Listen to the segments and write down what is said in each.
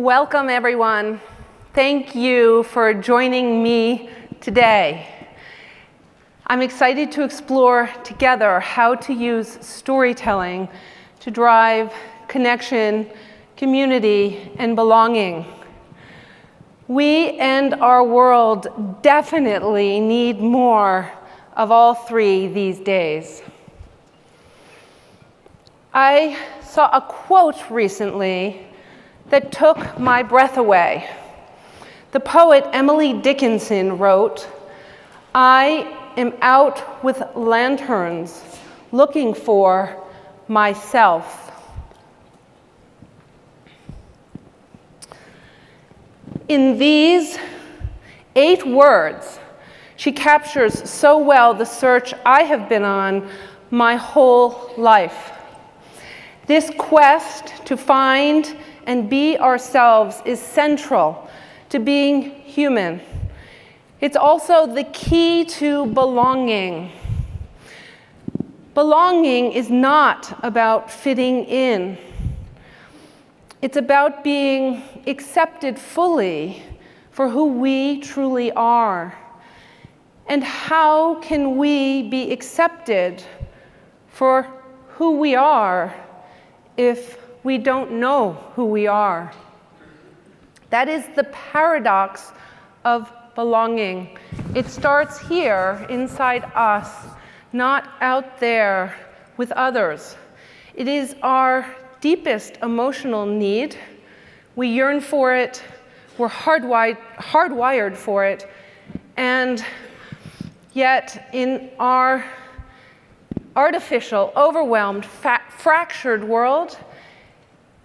Welcome, everyone. Thank you for joining me today. I'm excited to explore together how to use storytelling to drive connection, community, and belonging. We and our world definitely need more of all three these days. I saw a quote recently that took my breath away. The poet Emily Dickinson wrote, "I am out with lanterns looking for myself." In these 8 words, she captures so well the search I have been on my whole life. This quest to find and be ourselves is central to being human. It's also the key to belonging. Belonging is not about fitting in. It's about being accepted fully for who we truly are. And how can we be accepted for who we are if we don't know who we are? That is the paradox of belonging. It starts here inside us, not out there with others. It is our deepest emotional need. We yearn for it, we're hardwired for it, and yet in our artificial, overwhelmed, fractured world,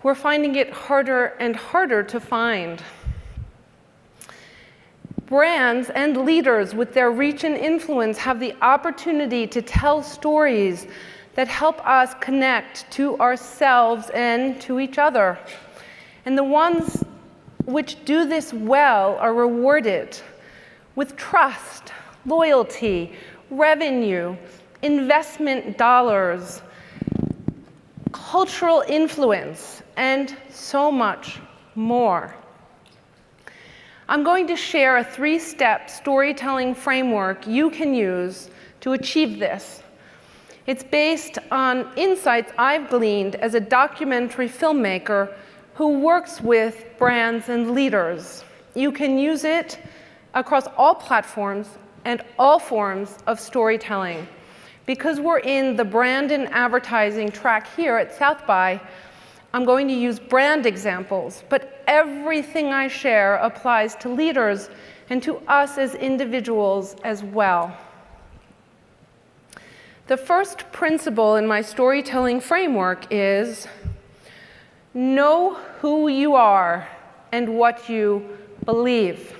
we're finding it harder and harder to find. Brands and leaders with their reach and influence have the opportunity to tell stories that help us connect to ourselves and to each other. And the ones which do this well are rewarded with trust, loyalty, revenue, investment dollars, cultural influence, and so much more. I'm going to share a 3-step storytelling framework you can use to achieve this. It's based on insights I've gleaned as a documentary filmmaker who works with brands and leaders. You can use it across all platforms and all forms of storytelling. Because we're in the brand and advertising track here at South by, I'm going to use brand examples, but everything I share applies to leaders and to us as individuals as well. The first principle in my storytelling framework is know who you are and what you believe.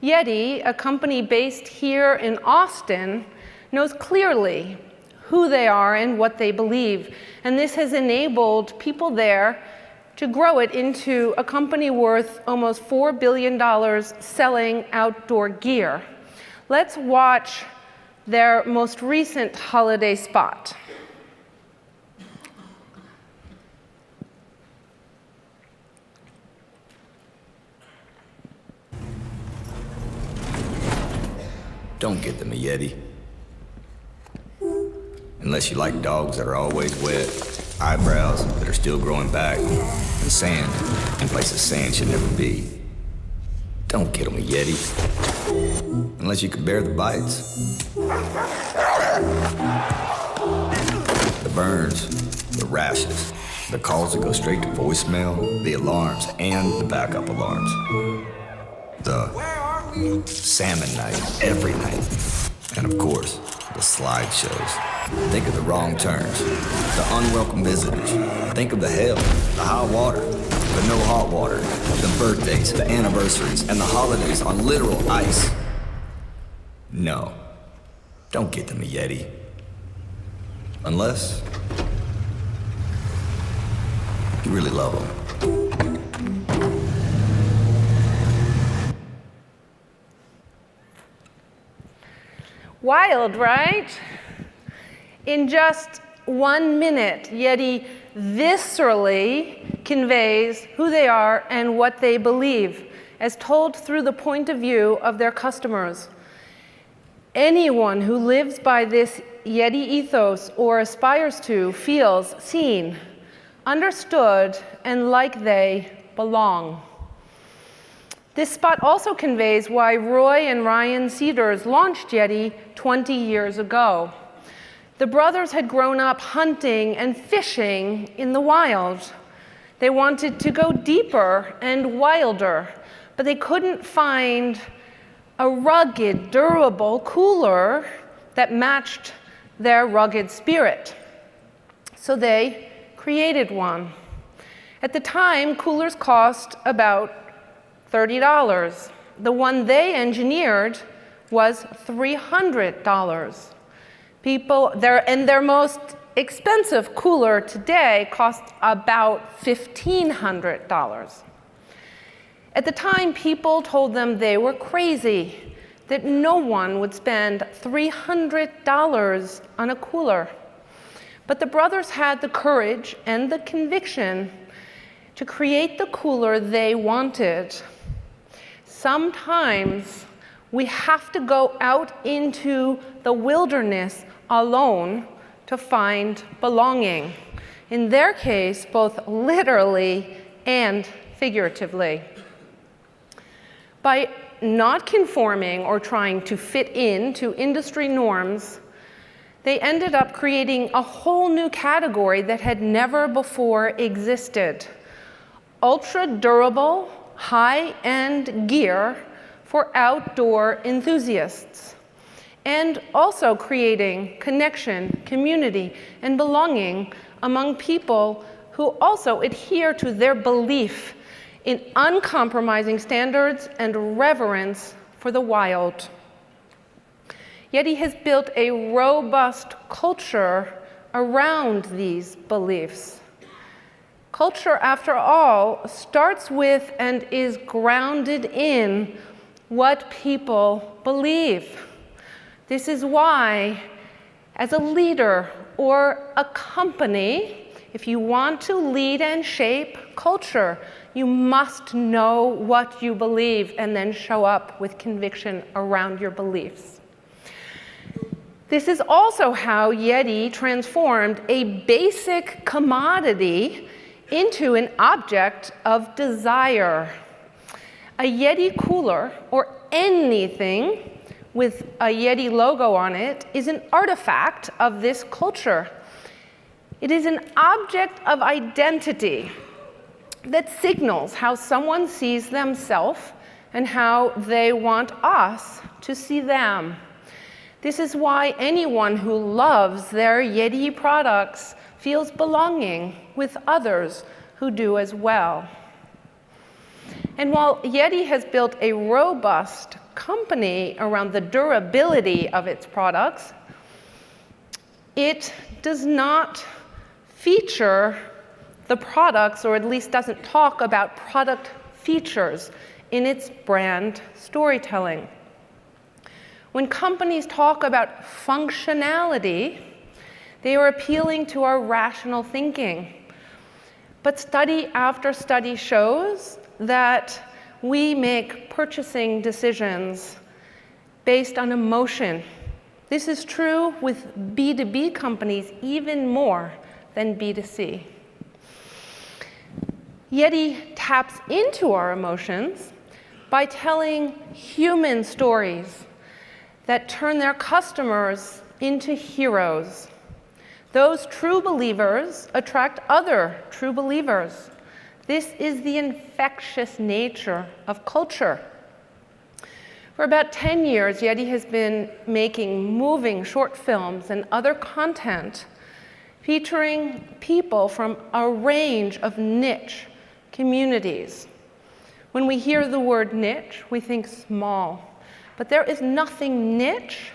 Yeti, a company based here in Austin, knows clearly who they are and what they believe. And this has enabled people there to grow it into a company worth almost $4 billion selling outdoor gear. Let's watch their most recent holiday spot. Don't get them a Yeti. Unless you like dogs that are always wet, eyebrows that are still growing back, and sand in places sand should never be. Don't get them a Yeti. Unless you can bear the bites. The burns, the rashes, the calls that go straight to voicemail, the alarms, and the backup alarms. The salmon night, every night. And of course, the slideshows. Think of the wrong turns, the unwelcome visitors. Think of the hail, the high water, the no hot water, the birthdays, the anniversaries, and the holidays on literal ice. No, don't get them a Yeti. Unless you really love them. Wild, right? In just 1 minute, Yeti viscerally conveys who they are and what they believe, as told through the point of view of their customers. Anyone who lives by this Yeti ethos or aspires to feels seen, understood, and like they belong. This spot also conveys why Roy and Ryan Cedars launched Yeti 20 years ago. The brothers had grown up hunting and fishing in the wild. They wanted to go deeper and wilder, but they couldn't find a rugged, durable cooler that matched their rugged spirit. So they created one. At the time, coolers cost about $30. The one they engineered was $300. Their most expensive cooler today costs about $1,500. At the time, people told them they were crazy, that no one would spend $300 on a cooler. But the brothers had the courage and the conviction to create the cooler they wanted. Sometimes we have to go out into the wilderness alone to find belonging. In their case, both literally and figuratively. By not conforming or trying to fit into industry norms, they ended up creating a whole new category that had never before existed. Ultra-durable, high-end gear for outdoor enthusiasts. And also creating connection, community, and belonging among people who also adhere to their belief in uncompromising standards and reverence for the wild. Yeti has built a robust culture around these beliefs. Culture, after all, starts with and is grounded in what people believe. This is why, as a leader or a company, if you want to lead and shape culture, you must know what you believe and then show up with conviction around your beliefs. This is also how Yeti transformed a basic commodity into an object of desire. A Yeti cooler, or anything with a Yeti logo on it, is an artifact of this culture. It is an object of identity that signals how someone sees themselves and how they want us to see them. This is why anyone who loves their Yeti products feels belonging with others who do as well. And while Yeti has built a robust company around the durability of its products, it does not feature the products, or at least doesn't talk about product features in its brand storytelling. When companies talk about functionality, they are appealing to our rational thinking. But study after study shows that we make purchasing decisions based on emotion. This is true with B2B companies even more than B2C. Yeti taps into our emotions by telling human stories that turn their customers into heroes. Those true believers attract other true believers. This is the infectious nature of culture. For about 10 years, Yeti has been making moving short films and other content featuring people from a range of niche communities. When we hear the word niche, we think small. But there is nothing niche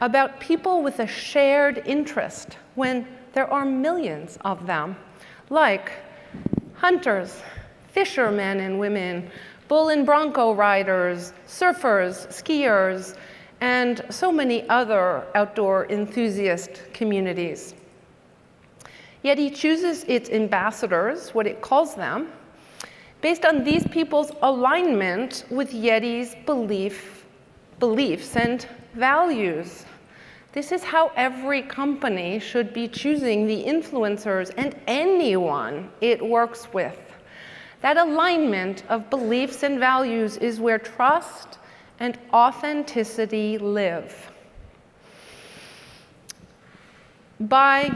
about people with a shared interest when there are millions of them, like hunters, fishermen and women, bull and bronco riders, surfers, skiers, and so many other outdoor enthusiast communities. Yeti chooses its ambassadors, what it calls them, based on these people's alignment with Yeti's beliefs and values. This is how every company should be choosing the influencers and anyone it works with. That alignment of beliefs and values is where trust and authenticity live. By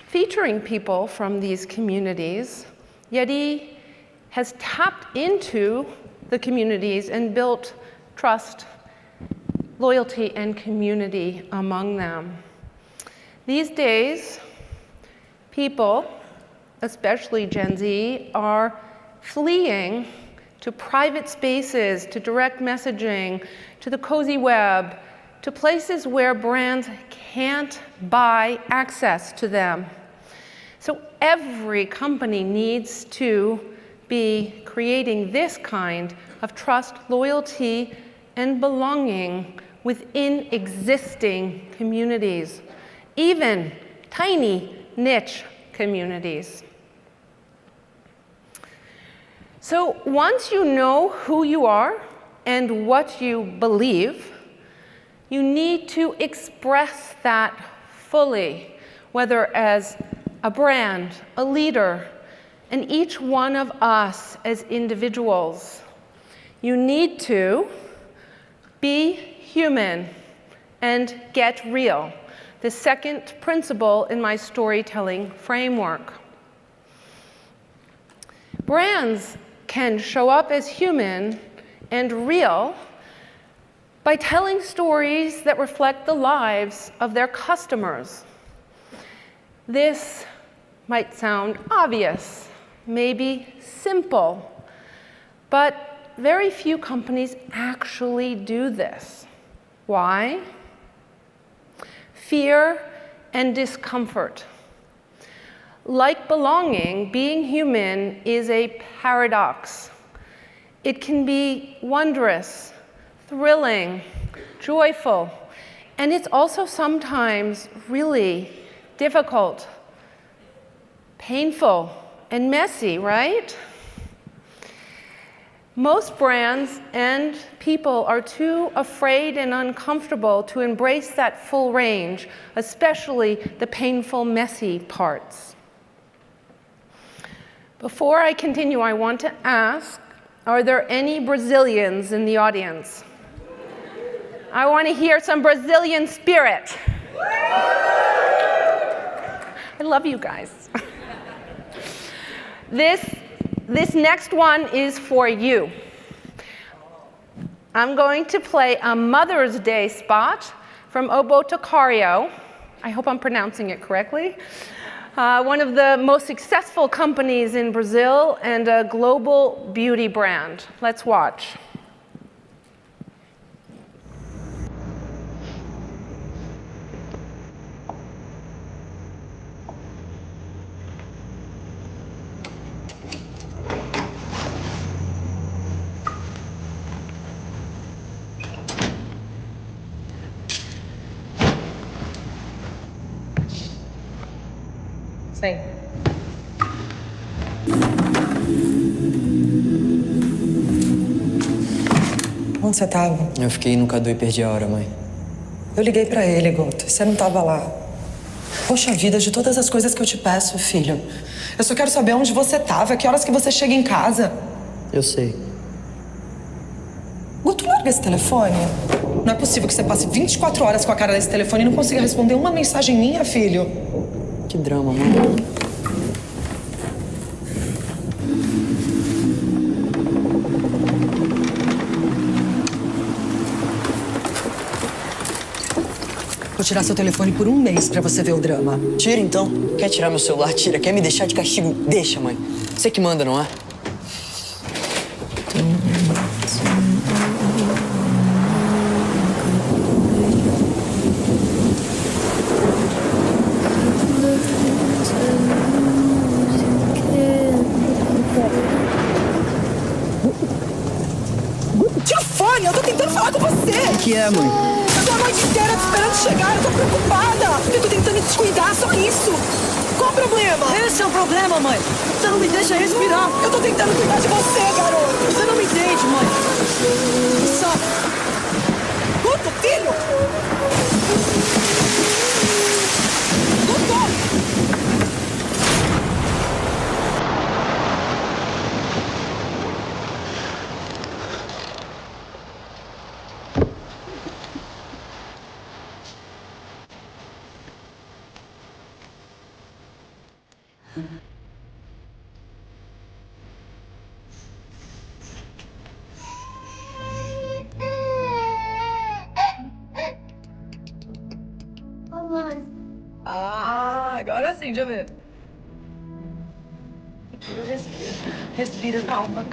featuring people from these communities, Yeti has tapped into the communities and built trust, loyalty, and community among them. These days, people, especially Gen Z, are fleeing to private spaces, to direct messaging, to the cozy web, to places where brands can't buy access to them. So every company needs to be creating this kind of trust, loyalty, and belonging within existing communities, even tiny niche communities. So once you know who you are and what you believe, you need to express that fully, whether as a brand, a leader, and each one of us as individuals. You need to be human and get real, the second principle in my storytelling framework. Brands can show up as human and real by telling stories that reflect the lives of their customers. This might sound obvious, maybe simple, but very few companies actually do this. Why? Fear and discomfort. Like belonging, being human is a paradox. It can be wondrous, thrilling, joyful, and it's also sometimes really difficult, painful, and messy, right? Most brands and people are too afraid and uncomfortable to embrace that full range, especially the painful, messy parts. Before I continue, I want to ask, are there any Brazilians in the audience? I want to hear some Brazilian spirit. I love you guys. This next one is for you. I'm going to play a Mother's Day spot from Boticário. I hope I'm pronouncing it correctly. One of the most successful companies in Brazil and a global beauty brand. Let's watch. Sim. Onde você tava? Eu fiquei no Cadu e perdi a hora, mãe. Eu liguei pra ele, Guto. Você não tava lá. Poxa vida, de todas as coisas que eu te peço, filho. Eu só quero saber onde você tava, que horas que você chega em casa. Eu sei. Guto, larga esse telefone. Não é possível que você passe 24 horas com a cara desse telefone e não consiga responder uma mensagem minha, filho. Que drama, mãe. Vou tirar seu telefone por um mês pra você ver o drama. Tira, então. Quer tirar meu celular? Tira. Quer me deixar de castigo? Deixa, mãe. Você que manda, não é? Tira o fone! Eu tô tentando falar com você! O que é, mãe? Eu tô a noite inteira te esperando chegar. Eu tô preocupada. Eu tô tentando te cuidar, só isso. Qual o problema? Esse é o problema, mãe. Você não me deixa respirar. Eu tô tentando cuidar de você, garoto. Você não me entende, mãe. Só. Guto, filho! Guto! Ah, agora sim, deixa eu ver. Respira. Respira, calma.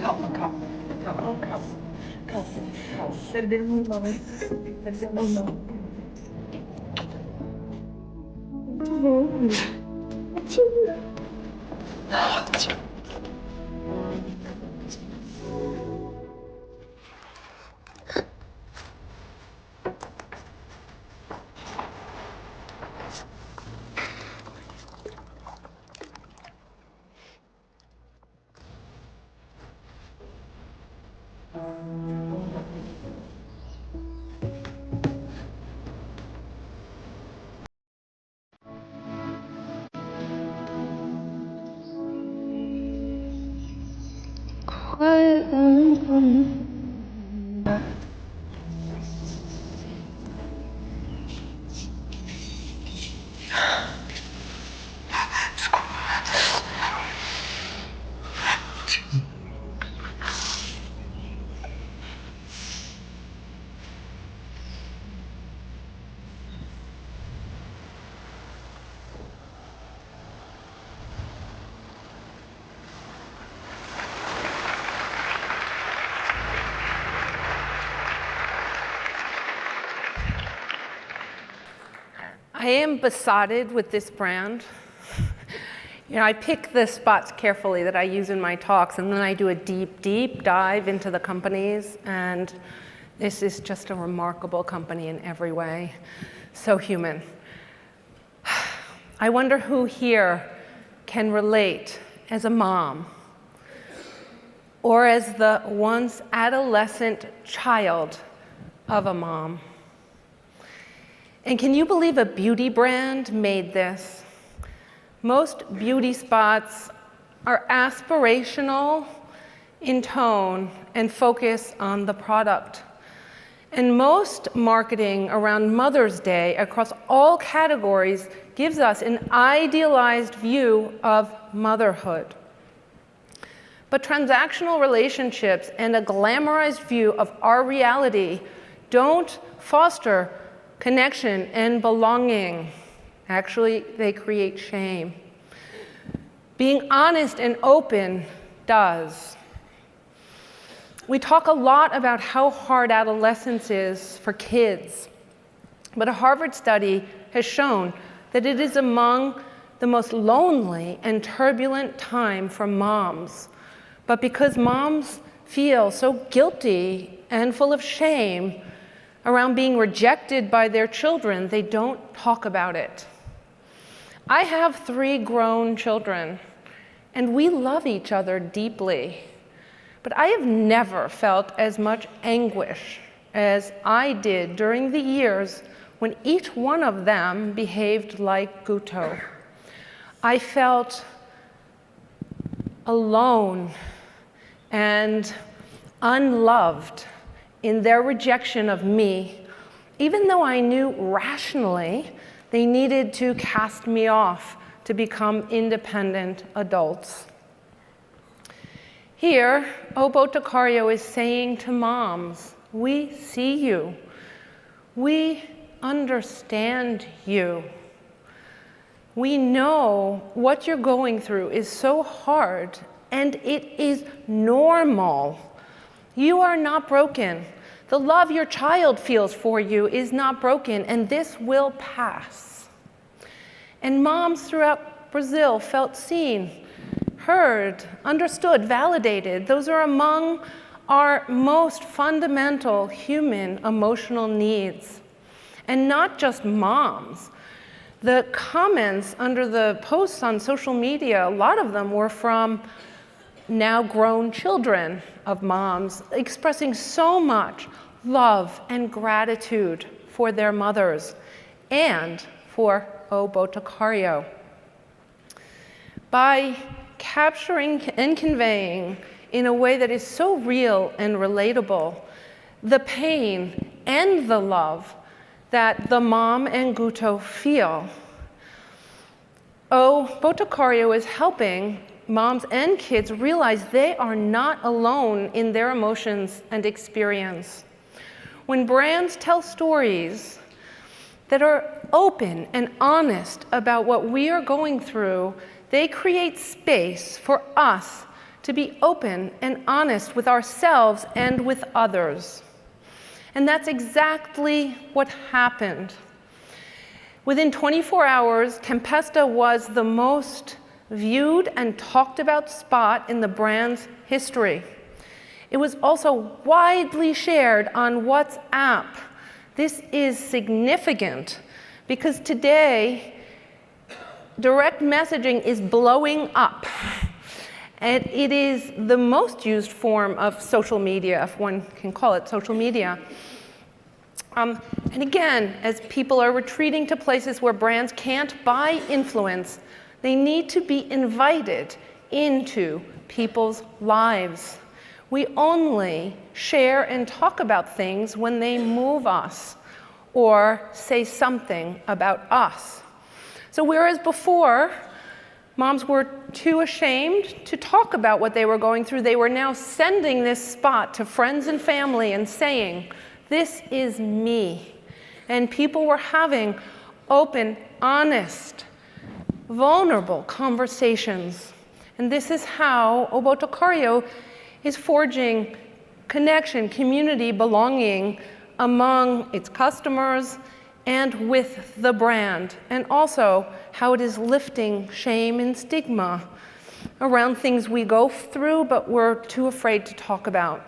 Perdendo o nome. I am besotted with this brand. You know, I pick the spots carefully that I use in my talks, and then I do a deep dive into the companies, and this is just a remarkable company in every way. So human. I wonder who here can relate as a mom or as the once adolescent child of a mom. And can you believe a beauty brand made this? Most beauty spots are aspirational in tone and focus on the product. And most marketing around Mother's Day across all categories gives us an idealized view of motherhood. But transactional relationships and a glamorized view of our reality don't foster connection and belonging. Actually, they create shame. Being honest and open does. We talk a lot about how hard adolescence is for kids, but a Harvard study has shown that it is among the most lonely and turbulent time for moms. But because moms feel so guilty and full of shame around being rejected by their children, they don't talk about it. I have 3 grown children, and we love each other deeply. But I have never felt as much anguish as I did during the years when each one of them behaved like Guto. I felt alone and unloved in their rejection of me, even though I knew rationally they needed to cast me off to become independent adults. Here, Obo Tocario is saying to moms, we see you. We understand you. We know what you're going through is so hard, and it is normal. You are not broken. The love your child feels for you is not broken, and this will pass. And moms throughout Brazil felt seen, heard, understood, validated. Those are among our most fundamental human emotional needs. And not just moms. The comments under the posts on social media, a lot of them were from now grown children of moms expressing so much love and gratitude for their mothers and for O. Boticario. By capturing and conveying in a way that is so real and relatable the pain and the love that the mom and Guto feel, O. Boticario is helping moms and kids realize they are not alone in their emotions and experience. When brands tell stories that are open and honest about what we are going through, they create space for us to be open and honest with ourselves and with others. And that's exactly what happened. Within 24 hours, Tempesta was the most viewed and talked about spot in the brand's history. It was also widely shared on WhatsApp. This is significant because today, direct messaging is blowing up. And it is the most used form of social media, if one can call it social media. And again, as people are retreating to places where brands can't buy influence, they need to be invited into people's lives. We only share and talk about things when they move us or say something about us. So whereas before, moms were too ashamed to talk about what they were going through, they were now sending this spot to friends and family and saying, "This is me." And people were having open, honest, vulnerable conversations. And this is how O. Boticario is forging connection, community, belonging among its customers and with the brand, and also how it is lifting shame and stigma around things we go through but we're too afraid to talk about.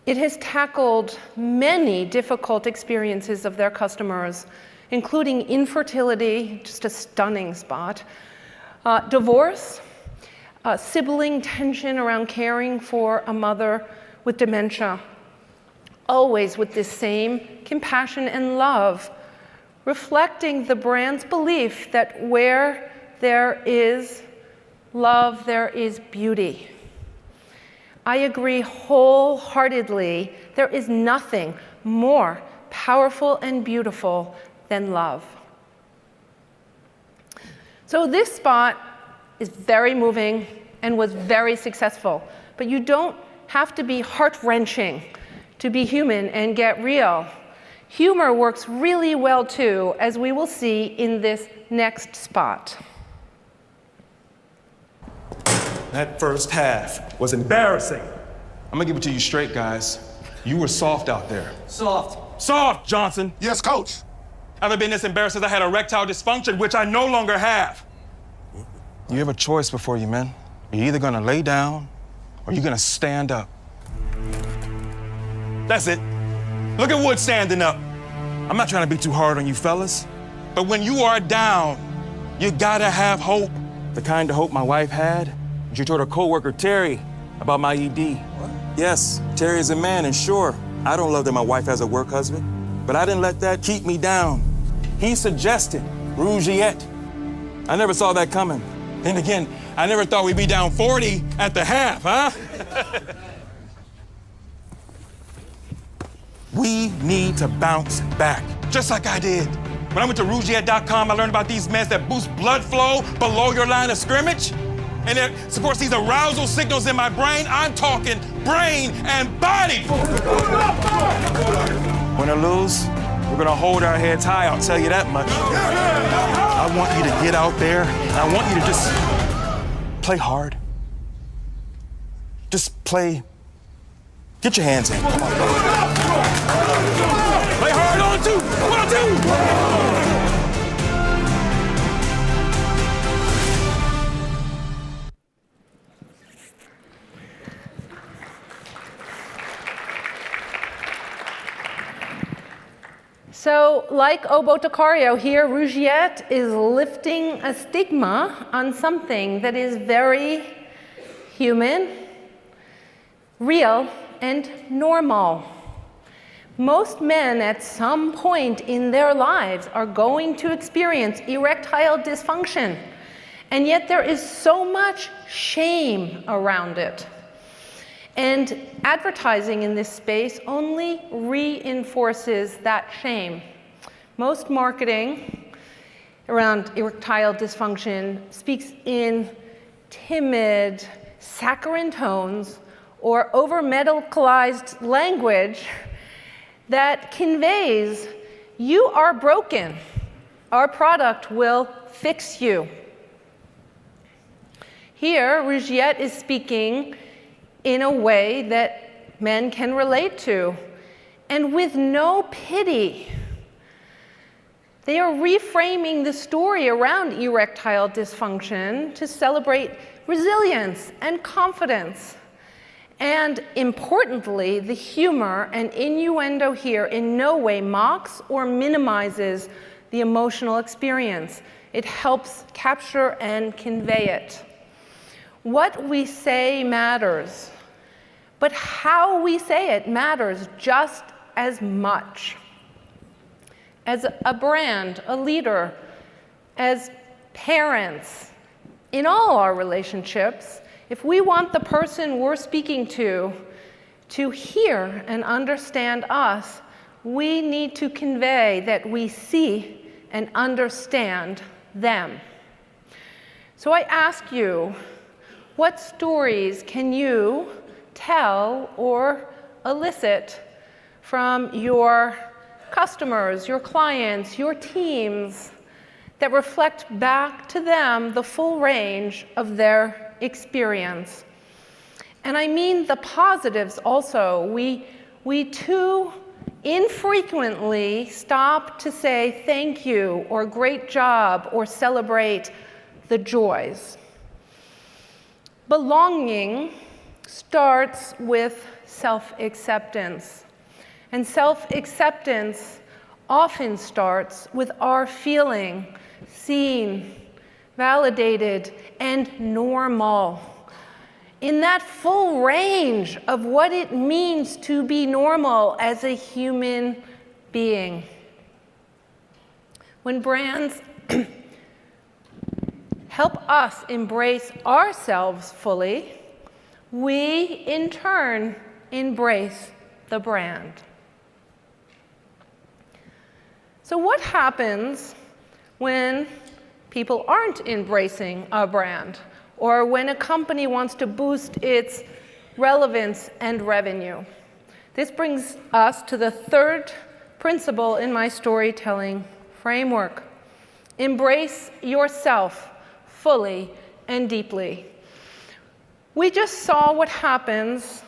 It has tackled many difficult experiences of their customers, including infertility, just a stunning spot, divorce, sibling tension around caring for a mother with dementia, always with this same compassion and love, reflecting the brand's belief that where there is love, there is beauty. I agree wholeheartedly. There is nothing more powerful and beautiful than love. So this spot is very moving and was very successful, but you don't have to be heart-wrenching to be human and get real. Humor works really well too, as we will see in this next spot. That first half was embarrassing. I'm gonna give it to you straight, guys. You were soft out there. Soft. Soft, Johnson. Yes, coach. I've ever been this embarrassed since I had erectile dysfunction, which I no longer have. You have a choice before you, man. You're either gonna lay down or you're gonna stand up. That's it. Look at Wood standing up. I'm not trying to be too hard on you fellas, but when you are down, you gotta have hope. The kind of hope my wife had. She told her coworker Terry about my ED. What? Yes, Terry is a man, and sure, I don't love that my wife has a work husband, but I didn't let that keep me down. He suggested Rougiette. I never saw that coming. Then again, I never thought we'd be down 40 at the half, huh? We need to bounce back, just like I did. When I went to Rougiette.com, I learned about these meds that boost blood flow below your line of scrimmage. And it supports these arousal signals in my brain. I'm talking brain and body. Win or lose, we're gonna hold our heads high, I'll tell you that much. I want you to get out there, and I want you to just play hard. Just play, get your hands in. Come on. Play hard on two, 1, 2. So, like O Boticario here, Rougiette is lifting a stigma on something that is very human, real, and normal. Most men at some point in their lives are going to experience erectile dysfunction, and yet there is so much shame around it. And advertising in this space only reinforces that shame. Most marketing around erectile dysfunction speaks in timid, saccharine tones or over-medicalized language that conveys, you are broken. Our product will fix you. Here, Rougiette is speaking in a way that men can relate to, and with no pity. They are reframing the story around erectile dysfunction to celebrate resilience and confidence. And importantly, the humor and innuendo here in no way mocks or minimizes the emotional experience. It helps capture and convey it. What we say matters, but how we say it matters just as much. As a brand, a leader, as parents, in all our relationships, if we want the person we're speaking to hear and understand us, we need to convey that we see and understand them. So I ask you, what stories can you tell or elicit from your customers, your clients, your teams that reflect back to them the full range of their experience? And I mean the positives also. We too infrequently stop to say thank you or great job or celebrate the joys. Belonging starts with self-acceptance. And self-acceptance often starts with our feeling seen, validated, and normal. In that full range of what it means to be normal as a human being. When brands help us embrace ourselves fully, we in turn embrace the brand. So what happens when people aren't embracing a brand, or when a company wants to boost its relevance and revenue? This brings us to the third principle in my storytelling framework. Embrace yourself fully and deeply. We just saw what happens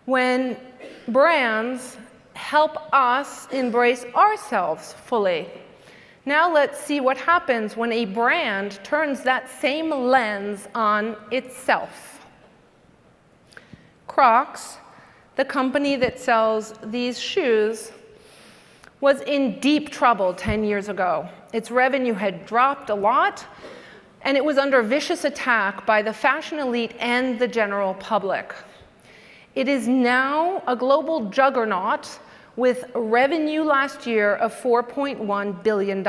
when brands help us embrace ourselves fully. Now let's see what happens when a brand turns that same lens on itself. Crocs, the company that sells these shoes, was in deep trouble 10 years ago. Its revenue had dropped a lot, and it was under vicious attack by the fashion elite and the general public. It is now a global juggernaut with revenue last year of $4.1 billion.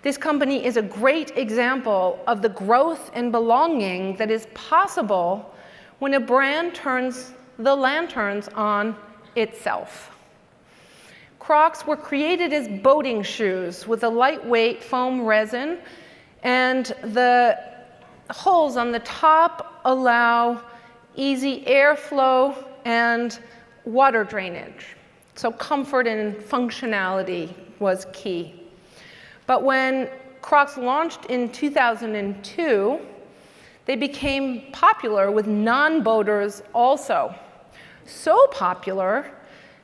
This company is a great example of the growth and belonging that is possible when a brand turns the lanterns on itself. Crocs were created as boating shoes with a lightweight foam resin, and the holes on the top allow easy airflow and water drainage. So comfort and functionality was key. But when Crocs launched in 2002, they became popular with non-boaters also. So popular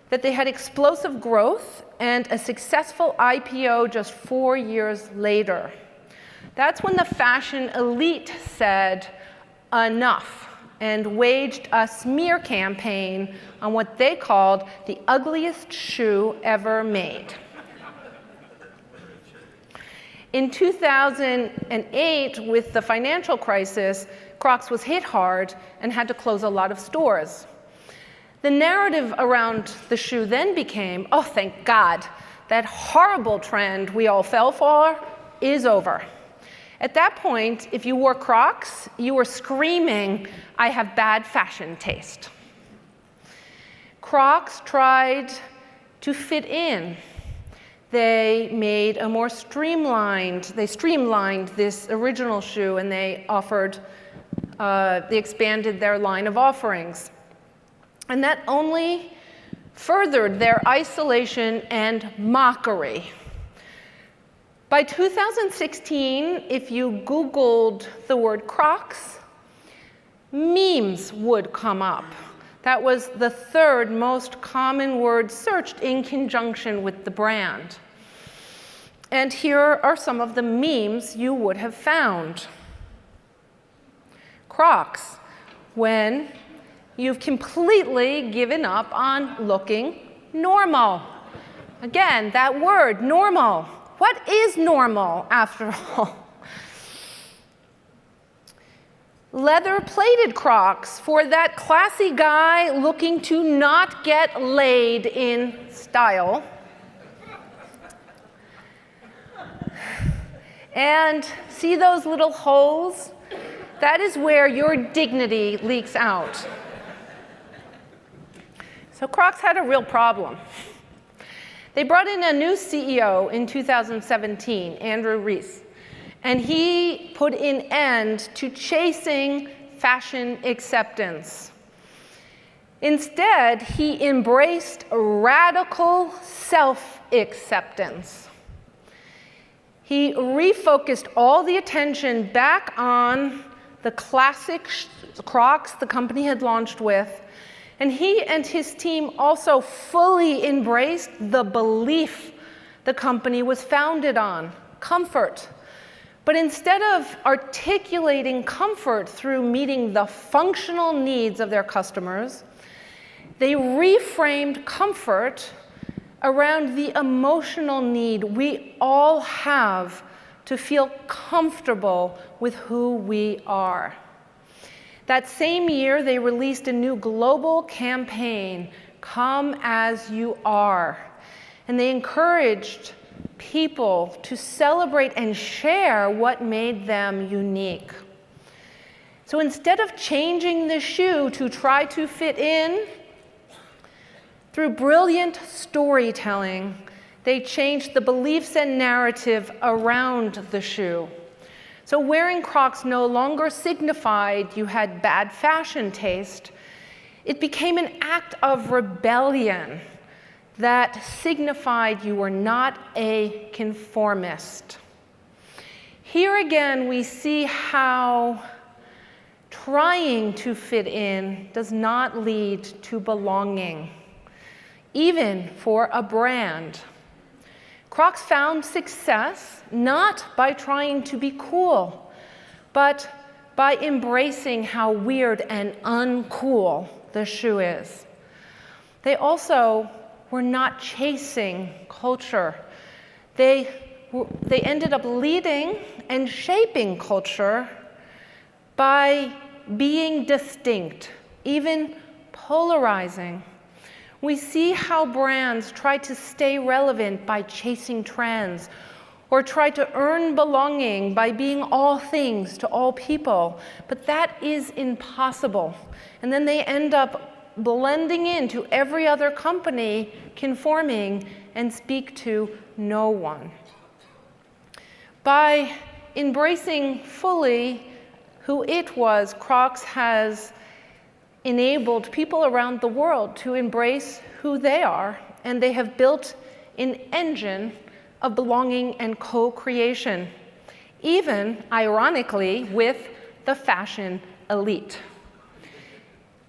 that they had explosive growth and a successful IPO just 4 years later. That's when the fashion elite said, enough, and waged a smear campaign on what they called the ugliest shoe ever made. In 2008, with the financial crisis, Crocs was hit hard and had to close a lot of stores. The narrative around the shoe then became, oh, thank God, that horrible trend we all fell for is over. At that point, if you wore Crocs, you were screaming, I have bad fashion taste. Crocs tried to fit in. They made a more streamlined this original shoe, and they expanded their line of offerings. And that only furthered their isolation and mockery. By 2016, if you Googled the word Crocs, memes would come up. That was the third most common word searched in conjunction with the brand. And here are some of the memes you would have found. Crocs, when you've completely given up on looking normal. Again, that word, normal. What is normal, after all? Leather-plated Crocs for that classy guy looking to not get laid in style. And see those little holes? That is where your dignity leaks out. So Crocs had a real problem. They brought in a new CEO in 2017, Andrew Rees, and he put an end to chasing fashion acceptance. Instead, he embraced radical self-acceptance. He refocused all the attention back on the classic Crocs the company had launched with, and he and his team also fully embraced the belief the company was founded on, comfort. But instead of articulating comfort through meeting the functional needs of their customers, they reframed comfort around the emotional need we all have to feel comfortable with who we are. That same year, they released a new global campaign, Come As You Are, and they encouraged people to celebrate and share what made them unique. So instead of changing the shoe to try to fit in, through brilliant storytelling, they changed the beliefs and narrative around the shoe. So wearing Crocs no longer signified you had bad fashion taste. It became an act of rebellion that signified you were not a conformist. Here again, we see how trying to fit in does not lead to belonging, even for a brand. Crocs found success not by trying to be cool, but by embracing how weird and uncool the shoe is. They also were not chasing culture. They ended up leading and shaping culture by being distinct, even polarizing. We see how brands try to stay relevant by chasing trends, or try to earn belonging by being all things to all people. But that is impossible. And then they end up blending into every other company, conforming, and speak to no one. By embracing fully who it was, Crocs has enabled people around the world to embrace who they are, and they have built an engine of belonging and co-creation, even, ironically, with the fashion elite.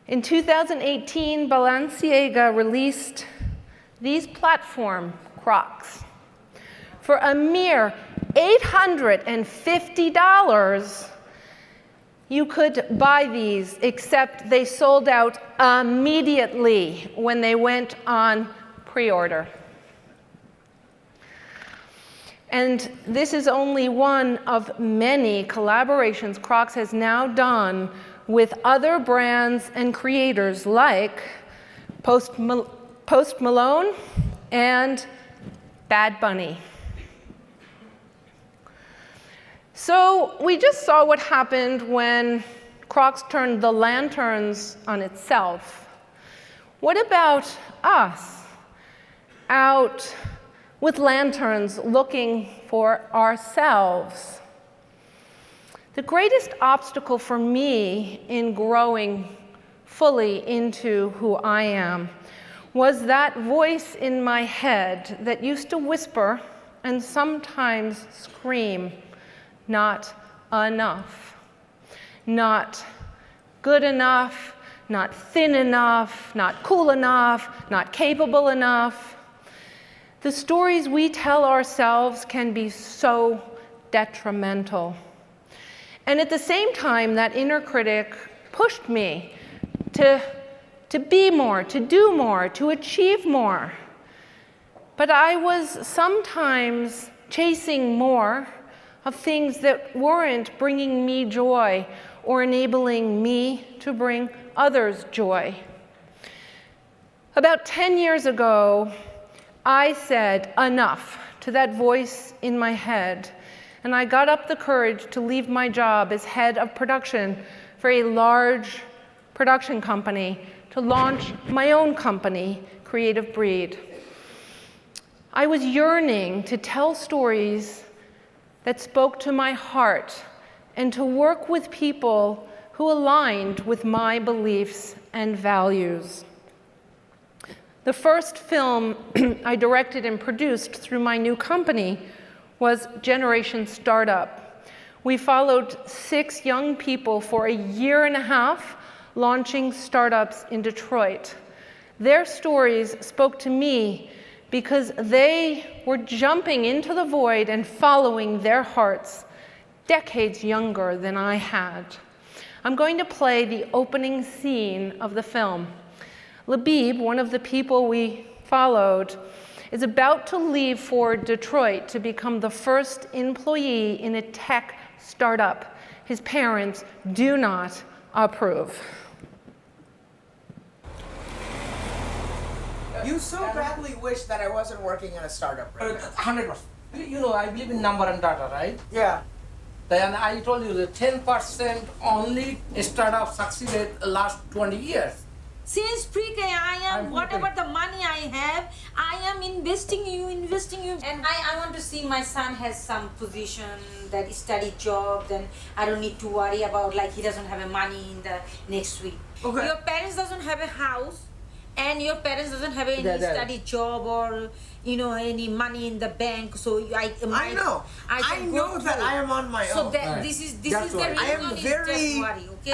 In 2018, Balenciaga released these platform Crocs. For a mere $850, you could buy these, except they sold out immediately when they went on pre-order. And this is only one of many collaborations Crocs has now done with other brands and creators like Post Malone and Bad Bunny. So we just saw what happened when Crocs turned the lanterns on itself. What about us out with lanterns looking for ourselves? The greatest obstacle for me in growing fully into who I am was that voice in my head that used to whisper and sometimes scream, not enough, not good enough, not thin enough, not cool enough, not capable enough. The stories we tell ourselves can be so detrimental. And at the same time, that inner critic pushed me to be more, to do more, to achieve more. But I was sometimes chasing more of things that weren't bringing me joy or enabling me to bring others joy. About 10 years ago, I said enough to that voice in my head, and I got up the courage to leave my job as head of production for a large production company to launch my own company, Creative Breed. I was yearning to tell stories that spoke to my heart and to work with people who aligned with my beliefs and values. The first film I directed and produced through my new company was Generation Startup. We followed 6 young people for a year and a half, launching startups in Detroit. Their stories spoke to me because they were jumping into the void and following their hearts, decades younger than I had. I'm going to play the opening scene of the film. Labib, one of the people we followed, is about to leave for Detroit to become the first employee in a tech startup. His parents do not approve. You so badly wish that I wasn't working in a startup right now. 100%. You know, I believe in number and data, right? Yeah. Then I told you that 10% only startup succeeded last 20 years. Since pre-K, I am, whatever the money I have, I am investing you. And I want to see my son has some position, that study job, then I don't need to worry about like he doesn't have a money in the next week. Okay. Your parents doesn't have a house, and your parents doesn't have any study job or, you know, any money in the bank. So I know. I know that I am on my own. So that this is the reason.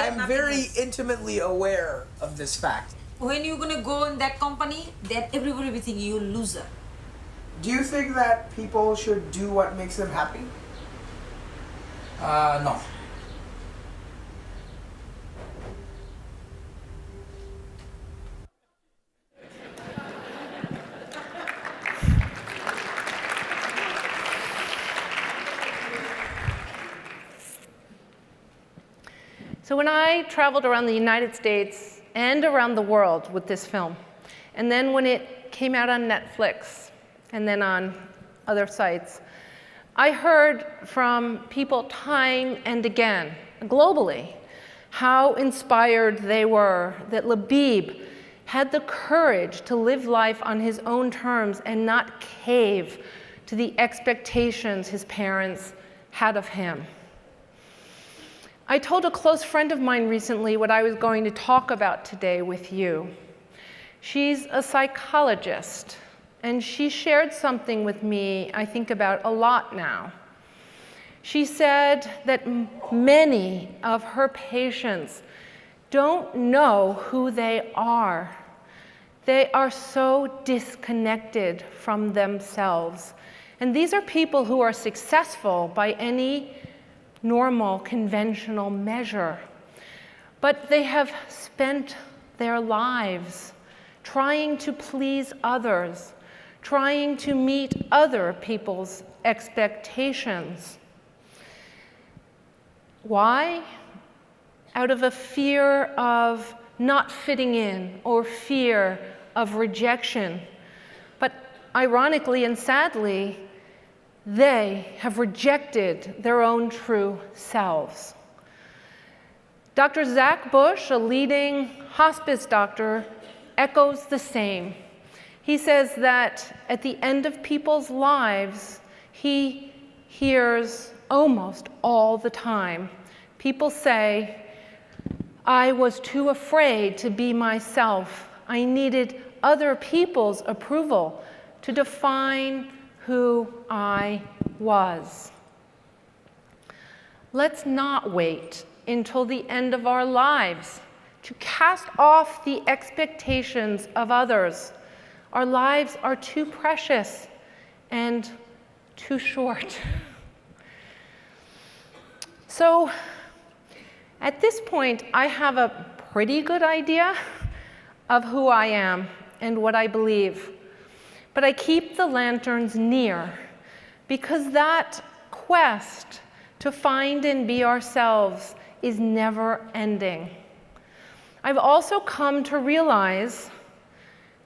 I'm very intimately aware of this fact. When you're gonna go in that company, that everybody will think you're a loser. Do you think that people should do what makes them happy? No. So when I traveled around the United States and around the world with this film, and then when it came out on Netflix and then on other sites, I heard from people time and again, globally, how inspired they were that Labib had the courage to live life on his own terms and not cave to the expectations his parents had of him. I told a close friend of mine recently what I was going to talk about today with you. She's a psychologist, and she shared something with me I think about a lot now. She said that many of her patients don't know who they are. They are so disconnected from themselves. And these are people who are successful by any normal, conventional measure. But they have spent their lives trying to please others, trying to meet other people's expectations. Why? Out of a fear of not fitting in or fear of rejection. But ironically and sadly, they have rejected their own true selves. Dr. Zach Bush, a leading hospice doctor, echoes the same. He says that at the end of people's lives, he hears almost all the time people say, I was too afraid to be myself. I needed other people's approval to define who I was. Let's not wait until the end of our lives to cast off the expectations of others. Our lives are too precious and too short. So, at this point, I have a pretty good idea of who I am and what I believe. But I keep the lanterns near because that quest to find and be ourselves is never ending. I've also come to realize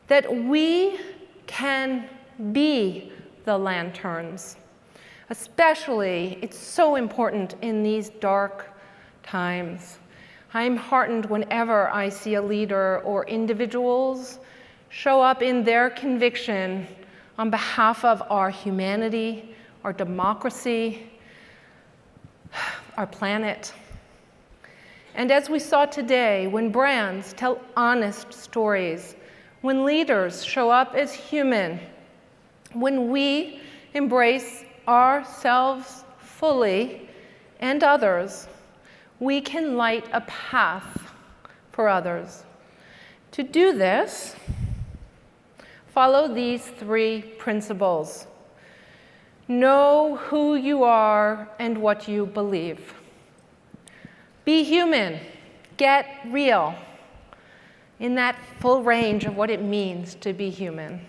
that we can be the lanterns. Especially, it's so important in these dark times. I'm heartened whenever I see a leader or individuals show up in their conviction on behalf of our humanity, our democracy, our planet. And as we saw today, when brands tell honest stories, when leaders show up as human, when we embrace ourselves fully and others, we can light a path for others. To do this, follow these 3 principles. Know who you are and what you believe. Be human. Get real in that full range of what it means to be human.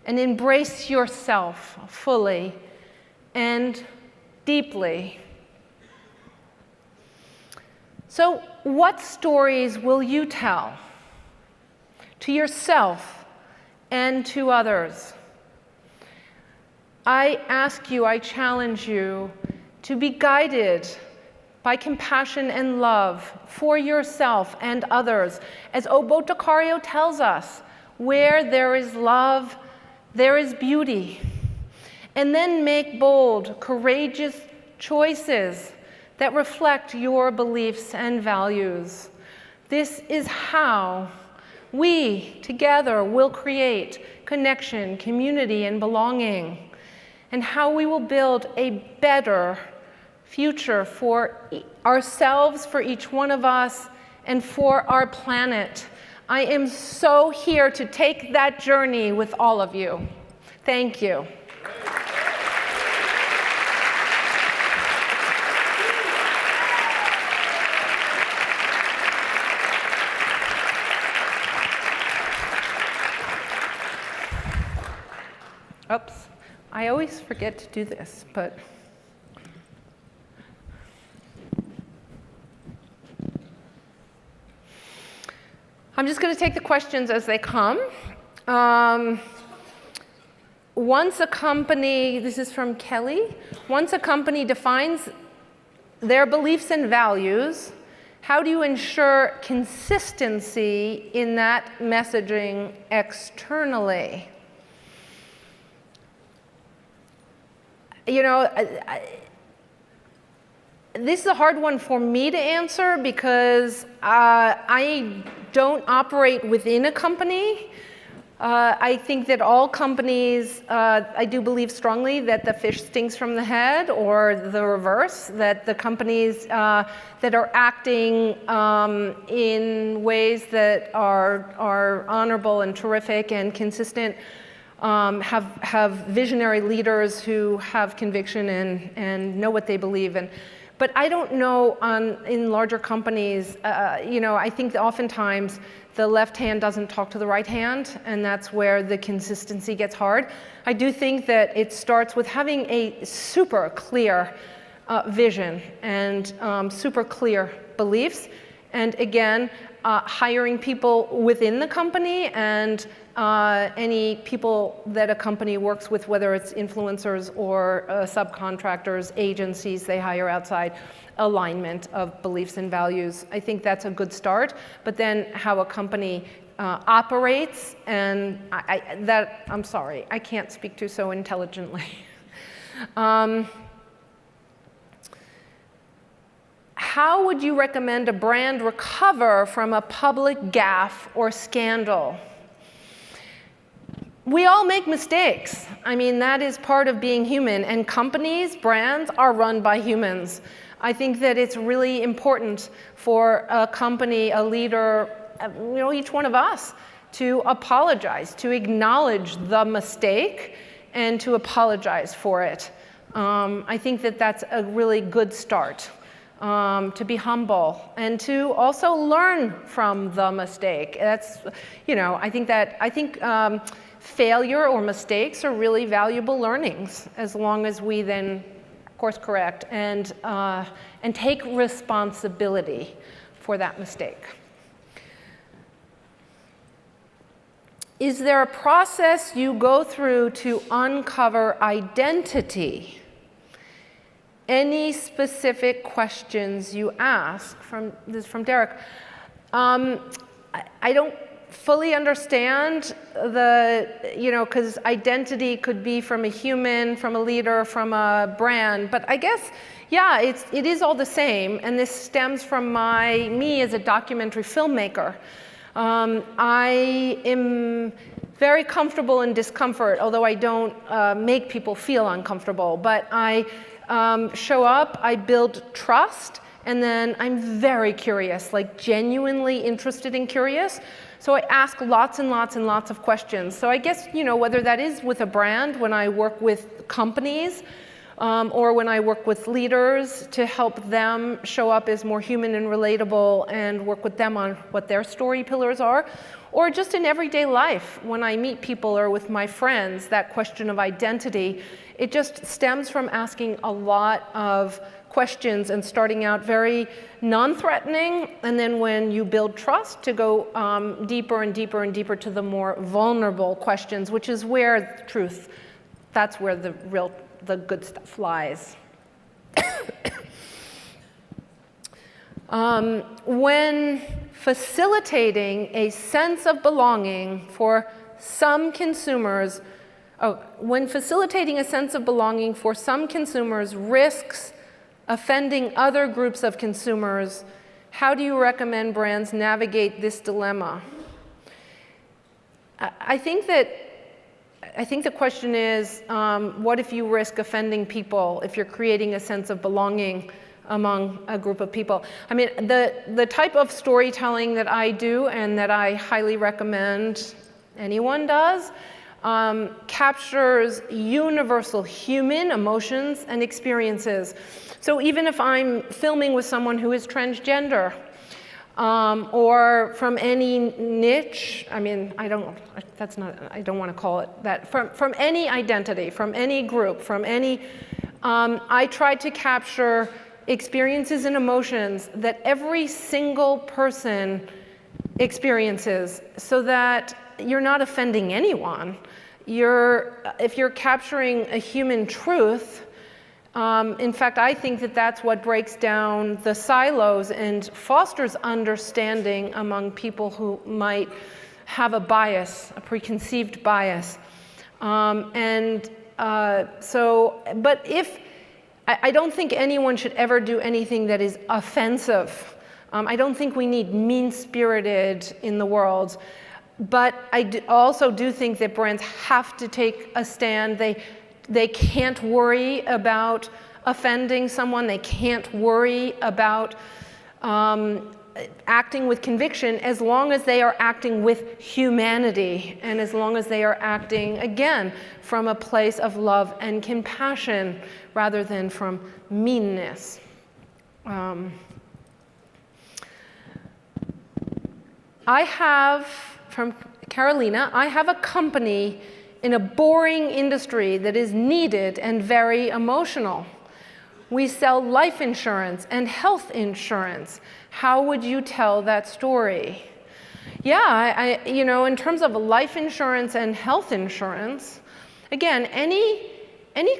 And embrace yourself fully and deeply. So, what stories will you tell to yourself and to others? I ask you, I challenge you to be guided by compassion and love for yourself and others. As Obotecario tells us, where there is love, there is beauty. And then make bold, courageous choices that reflect your beliefs and values. This is how we together will create connection, community, and belonging, and how we will build a better future for ourselves, for each one of us, and for our planet. I am so here to take that journey with all of you. Thank you. Oops, I always forget to do this, but I'm just going to take the questions as they come. Once a company, this is from Kelly, once a company defines their beliefs and values, how do you ensure consistency in that messaging externally? You know, this is a hard one for me to answer because I don't operate within a company. I think that all companies, I do believe strongly that the fish stinks from the head, or the reverse, that the companies that are acting in ways that are honorable and terrific and consistent have visionary leaders who have conviction and know what they believe. But I don't know in larger companies, I think that oftentimes the left hand doesn't talk to the right hand, and that's where the consistency gets hard. I do think that it starts with having a super clear vision and super clear beliefs. And again, hiring people within the company and any people that a company works with, whether it's influencers or subcontractors, agencies they hire outside, alignment of beliefs and values. I think that's a good start. But then how a company operates, and I'm sorry, I can't speak to so intelligently. How would you recommend a brand recover from a public gaffe or scandal? We all make mistakes. I mean, that is part of being human, and companies, brands are run by humans. I think that it's really important for a company, a leader, each one of us, to apologize, to acknowledge the mistake and to apologize for it. I think that that's a really good start. To be humble and to also learn from the mistake. That's, I think failure or mistakes are really valuable learnings, as long as we then course correct and take responsibility for that mistake. Is there a process you go through to uncover identity? Any specific questions you ask? This is from Derek. I don't fully understand because identity could be from a human, from a leader, from a brand. But I guess, yeah, it is all the same. And this stems from me as a documentary filmmaker. I am very comfortable in discomfort, although I don't make people feel uncomfortable. But I show up, I build trust, and then I'm very curious, like genuinely interested and curious. So I ask lots and lots and lots of questions. So I guess, whether that is with a brand, when I work with companies, or when I work with leaders to help them show up as more human and relatable and work with them on what their story pillars are, or just in everyday life, when I meet people or with my friends, that question of identity, it just stems from asking a lot of questions and starting out very non-threatening, and then when you build trust, to go deeper and deeper and deeper to the more vulnerable questions, which is where truth, that's where the good stuff lies. When facilitating a sense of belonging for some consumers, risks offending other groups of consumers, how do you recommend brands navigate this dilemma? I think the question is, what if you risk offending people if you're creating a sense of belonging among a group of people? I mean, the type of storytelling that I do and that I highly recommend anyone does captures universal human emotions and experiences. So even if I'm filming with someone who is transgender, or from any niche, I mean, I don't want to call it that, from any identity, from any group, I try to capture experiences and emotions that every single person experiences, so that you're not offending anyone. If you're capturing a human truth, in fact, I think that that's what breaks down the silos and fosters understanding among people who might have a bias, a preconceived bias. But I don't think anyone should ever do anything that is offensive. I don't think we need mean-spirited in the world. But I also do think that brands have to take a stand. They can't worry about offending someone. They can't worry about acting with conviction, as long as they are acting with humanity, and as long as they are acting, again, from a place of love and compassion rather than from meanness. I have, from Carolina, I have a company in a boring industry that is needed and very emotional. We sell life insurance and health insurance. How would you tell that story? Yeah, you know, in terms of life insurance and health insurance, again, any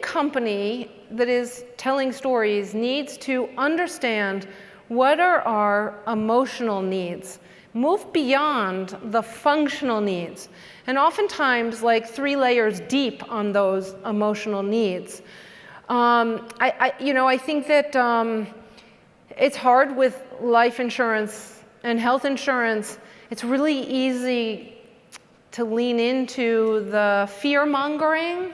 company that is telling stories needs to understand what are our emotional needs. Move beyond the functional needs, and oftentimes like 3 layers deep on those emotional needs. I think that it's hard with life insurance and health insurance. It's really easy to lean into the fear-mongering.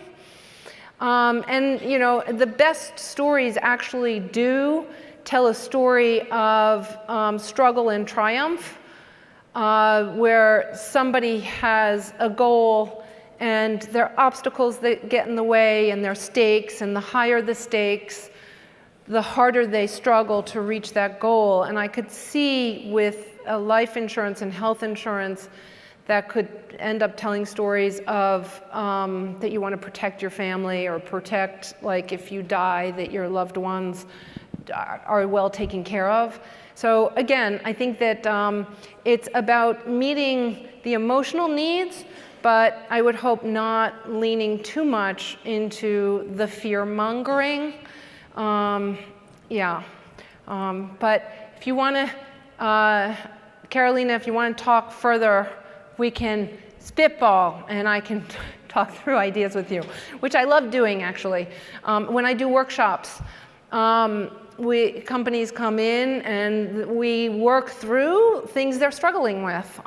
And you know, the best stories actually do tell a story of struggle and triumph, where somebody has a goal and there are obstacles that get in the way and there are stakes, and the higher the stakes, the harder they struggle to reach that goal. And I could see with life insurance and health insurance that could end up telling stories of that you want to protect your family, or protect, like if you die, that your loved ones are well taken care of. So again, I think that it's about meeting the emotional needs, but I would hope not leaning too much into the fear-mongering. But if you want to, Carolina, if you want to talk further, we can spitball and I can talk through ideas with you, which I love doing actually. When I do workshops, companies come in and we work through things they're struggling with,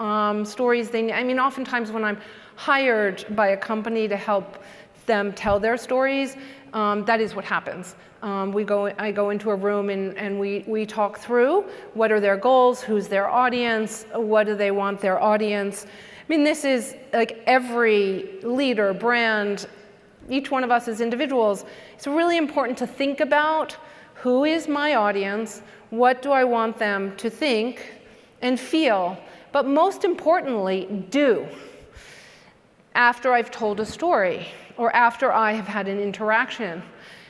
stories oftentimes when I'm hired by a company to help them tell their stories, that is what happens. I go into a room and we talk through what are their goals, who's their audience, what do they want their audience. I mean, this is like every leader, brand, each one of us as individuals. It's really important to think about who is my audience, what do I want them to think and feel, but most importantly, do after I've told a story or after I have had an interaction.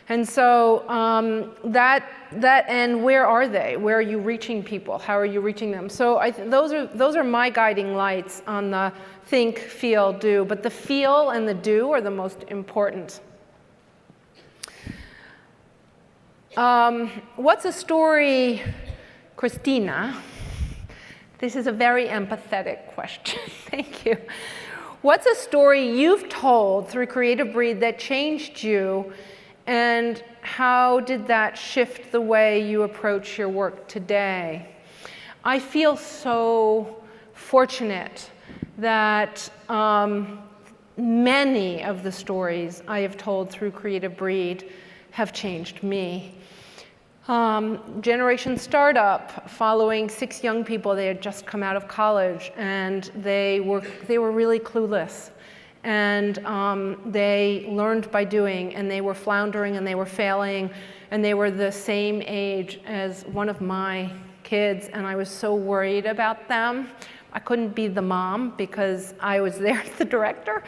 And so and where are they? Where are you reaching people? How are you reaching them? So those are my guiding lights on the think, feel, do. But the feel and the do are the most important. What's a story, Christina? This is a very empathetic question. Thank you. What's a story you've told through Creative Breed that changed you, and how did that shift the way you approach your work today? I feel so fortunate that many of the stories I have told through Creative Breed have changed me. Generation Startup, following 6 young people. They had just come out of college and they were really clueless, and they learned by doing, and they were floundering and they were failing, and they were the same age as one of my kids, and I was so worried about them. I couldn't be the mom because I was there as the director.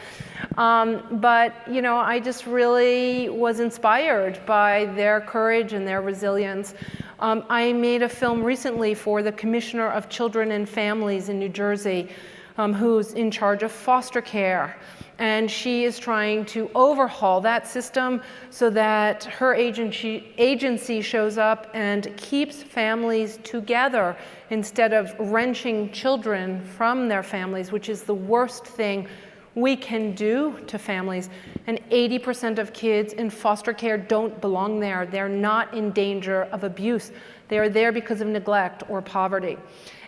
But you know, I just really was inspired by their courage and their resilience. I made a film recently for the Commissioner of Children and Families in New Jersey, who's in charge of foster care. And she is trying to overhaul that system so that her agency shows up and keeps families together instead of wrenching children from their families, which is the worst thing we can do to families. And 80% of kids in foster care don't belong there. They're not in danger of abuse. They are there because of neglect or poverty.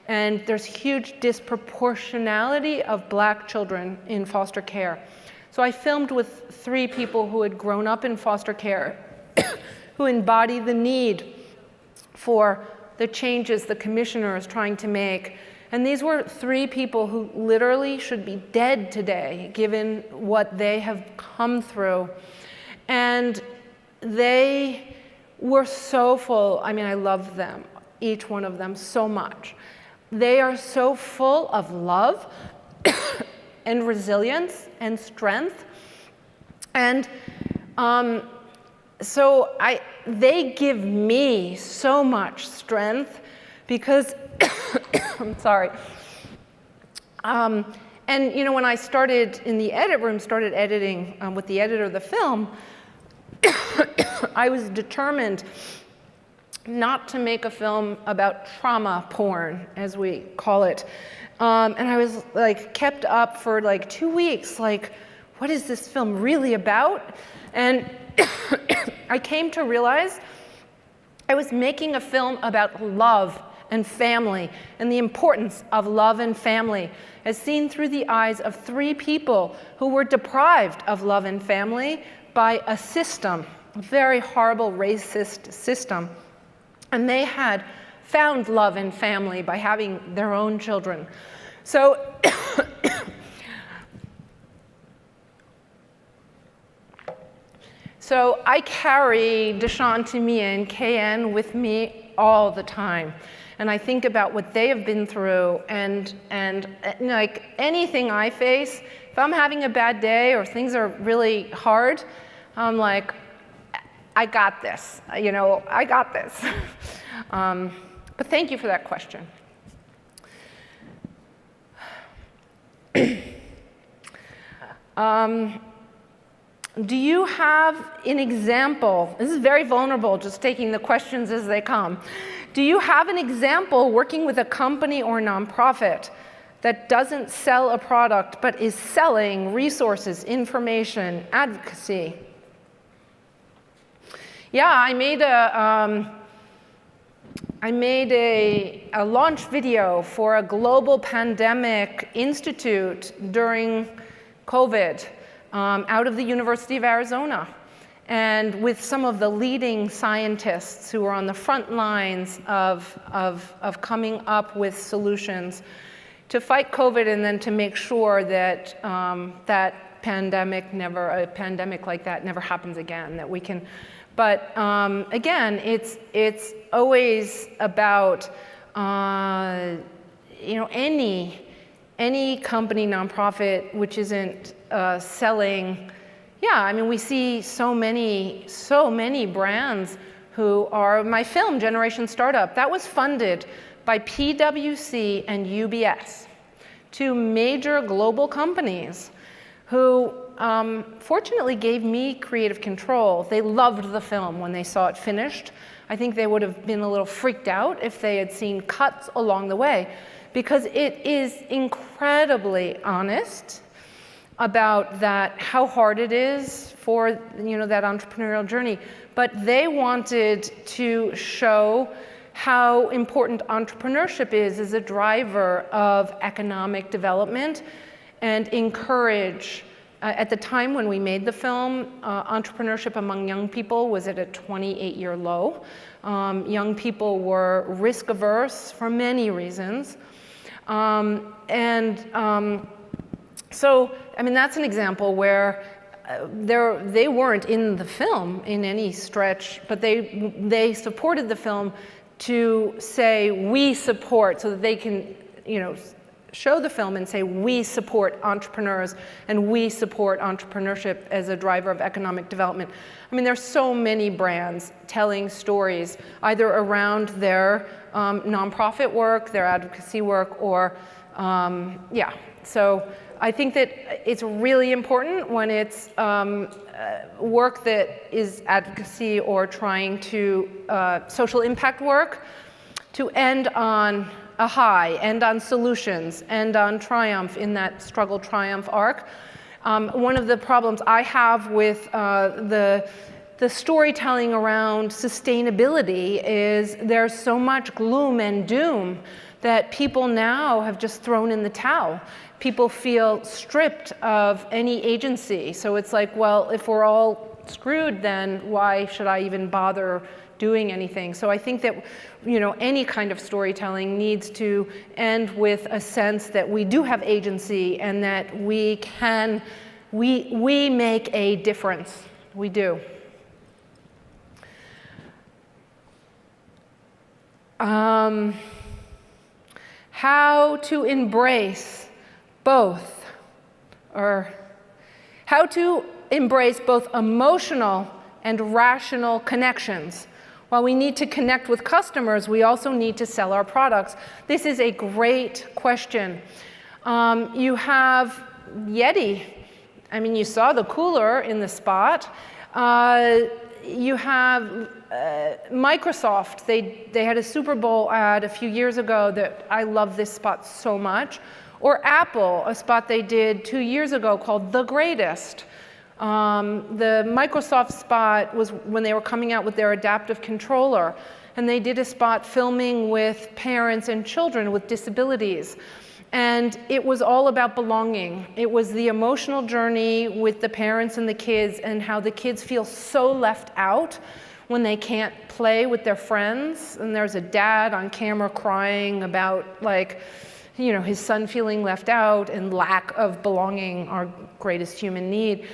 And there's huge disproportionality of Black children in foster care. So I filmed with 3 people who had grown up in foster care, who embody the need for the changes the commissioner is trying to make. And these were 3 people who literally should be dead today, given what they have come through. And they were so full. I mean, I love them, each one of them, so much. They are so full of love and resilience and strength. And so they give me so much strength because, I'm sorry. And you know, when I started in the edit room, started editing with the editor of the film, I was determined not to make a film about trauma porn, as we call it. And I was like, kept up for like 2 weeks, like, what is this film really about? And I came to realize I was making a film about love and family and the importance of love and family as seen through the eyes of 3 people who were deprived of love and family by a system, a very horrible racist system. And they had found love and family by having their own children. So So I carry Deshaun, Tamia, and KN with me all the time. And I think about what they have been through, and like anything I face, if I'm having a bad day or things are really hard, I'm like, I got this, you know, I got this. But thank you for that question. Do you have an example? This is very vulnerable, just taking the questions as they come. Do you have an example working with a company or nonprofit that doesn't sell a product but is selling resources, information, advocacy? Yeah, I made a launch video for a global pandemic institute during COVID. Out of the University of Arizona, and with some of the leading scientists who are on the front lines of coming up with solutions to fight COVID, and then to make sure that a pandemic like that never happens again. That we can, but again, it's always about you know, any company, nonprofit, which isn't selling. Yeah, I mean, we see so many brands who are, my film, Generation Startup, that was funded by PwC and UBS, 2 major global companies who fortunately gave me creative control. They loved the film when they saw it finished. I think they would have been a little freaked out if they had seen cuts along the way, because it is incredibly honest about that, how hard it is for, you know, that entrepreneurial journey. But they wanted to show how important entrepreneurship is as a driver of economic development, and encourage, at the time when we made the film, entrepreneurship among young people was at a 28-year low. Young people were risk averse for many reasons. So, I mean, that's an example where they weren't in the film in any stretch, but they supported the film to say, we support, so that they can, you know, show the film and say, we support entrepreneurs and we support entrepreneurship as a driver of economic development. I mean, there's so many brands telling stories either around their nonprofit work, their advocacy work, or, yeah. So I think that it's really important when it's work that is advocacy or trying to social impact work, to end on a high, end on solutions, end on triumph in that struggle triumph arc. One of the problems I have with the storytelling around sustainability is there's so much gloom and doom that people now have just thrown in the towel. People feel stripped of any agency. So it's like, well, if we're all screwed, then why should I even bother doing anything? So I think that, you know, any kind of storytelling needs to end with a sense that we do have agency and that we make a difference. We do. how to embrace both, or how to embrace both emotional and rational connections. While we need to connect with customers, we also need to sell our products. This is a great question. You have Yeti. I mean, you saw the cooler in the spot. You have Microsoft. They had a Super Bowl ad a few years ago that I love this spot so much. Or Apple, a spot they did 2 years ago called The Greatest. The Microsoft spot was when they were coming out with their adaptive controller, and they did a spot filming with parents and children with disabilities. And it was all about belonging. It was the emotional journey with the parents and the kids, and how the kids feel so left out when they can't play with their friends. And there's a dad on camera crying about, like, you know, his son feeling left out and lack of belonging, our greatest human need.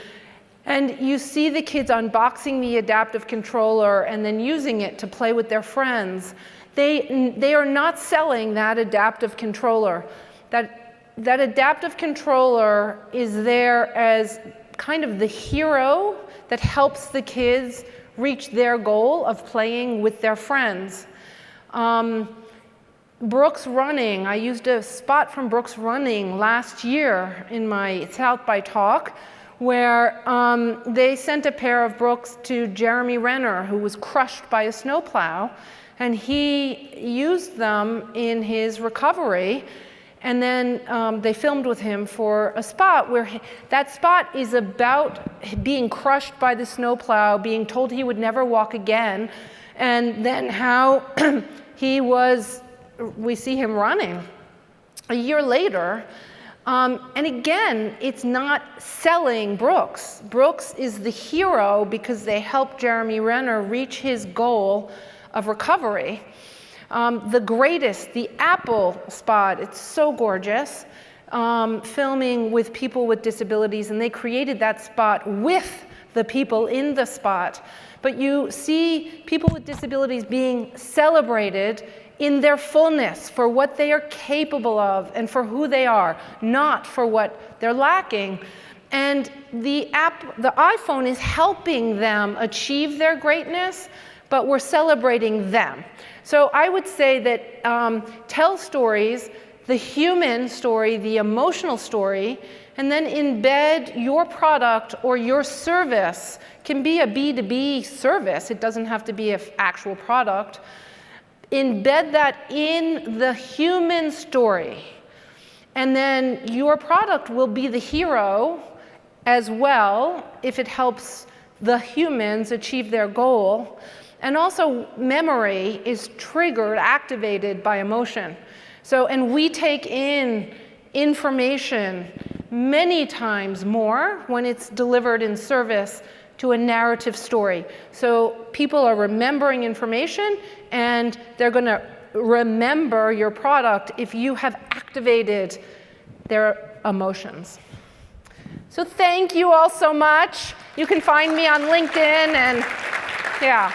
And you see the kids unboxing the adaptive controller and then using it to play with their friends. They are not selling that adaptive controller. That adaptive controller is there as kind of the hero that helps the kids reach their goal of playing with their friends. Brooks Running, I used a spot from Brooks Running last year in my South by talk, where they sent a pair of Brooks to Jeremy Renner, who was crushed by a snowplow, and he used them in his recovery. And then they filmed with him for a spot where that spot is about being crushed by the snowplow, being told he would never walk again, and then how we see him running a year later. And again, it's not selling Brooks. Brooks is the hero because they helped Jeremy Renner reach his goal of recovery. The Greatest, the Apple spot, it's so gorgeous, filming with people with disabilities, and they created that spot with the people in the spot. But you see people with disabilities being celebrated in their fullness for what they are capable of and for who they are, not for what they're lacking. And the iPhone is helping them achieve their greatness, but we're celebrating them. So I would say that tell stories, the human story, the emotional story, and then embed your product or your service. Can be a B2B service. It doesn't have to be an actual product. Embed that in the human story. And then your product will be the hero as well if it helps the humans achieve their goal. And also memory is triggered, activated by emotion. So, and we take in information many times more when it's delivered in service to a narrative story. So people are remembering information, and they're going to remember your product if you have activated their emotions. So thank you all so much. You can find me on LinkedIn, and yeah.